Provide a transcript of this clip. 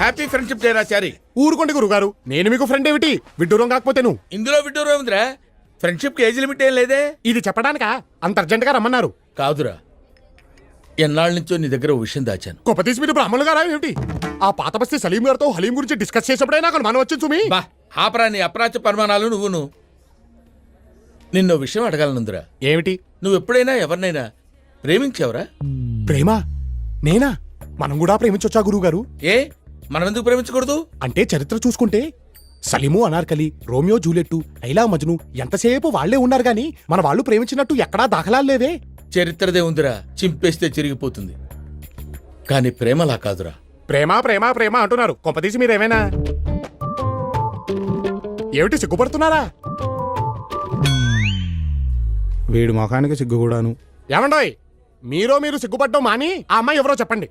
Happy friendship day రాచారి. ఊరుకోండి గురుగారు, నేను మీకు ఫ్రెండ్ ఏమిటి విడ్డూరం కాకపోతే నువ్వు. ఇందులో విడ్డూరం ఏముందిరా? ఫ్రెండ్షిప్ కి ఏజ్ లిమిట్ ఏం లేదే. ఇది చెప్పడానికా అంత అర్జెంట్ గా రమ్మన్నారు? కాదురా, ఎన్నాళ్ళ నుంచో నీ దగ్గర ఓ విషయం దాచాను. గొప్పతీసి మీరు బ్రాహ్మణులు గారా ఏమిటి? ఆ పాత బస్తీ సలీం గారితో హలీం గురించి డిస్కస్ చేసేప్పుడే నాకు అనుమానం వచ్చింది సుమి. బా ఆపరా నీ అప్రాచ్య పరిమాణాలు నువ్వును. నిన్నో విషయం అడగాలనుందిరా. ఏమిటి? నువ్వు ఎప్పుడైనా ఎవరినైనా ప్రేమించావురా? ప్రేమ? నేనా? మనం కూడా ప్రేమించొచ్చా గురువుగారు? ఏ మనం ఎందుకు ప్రేమించకూడదు? అంటే చరిత్ర చూసుకుంటే సలీము అనార్కలి, రోమియో జూలియట్టు, లైలా మజ్ను ఎంతసేపు వాళ్లే ఉన్నారు గాని మన వాళ్ళు ప్రేమించినట్టు ఎక్కడా దాఖలాలు లేవే. చరిత్రదే ఉందిరా, చింపేస్తే చిరిగిపోతుంది. కానీ ప్రేమలా కాదురా. ప్రేమ ప్రేమ ప్రేమ అంటున్నారు, కొంపదీసి మీరేమైనా ఏమిటి సిగ్గుపడుతున్నారా? వీడు మొఖానికి సిగ్గు కూడాను. ఏమండోయ్, మీరు సిగ్గుపడ్డం మాని ఆ అమ్మాయి ఎవరో చెప్పండి.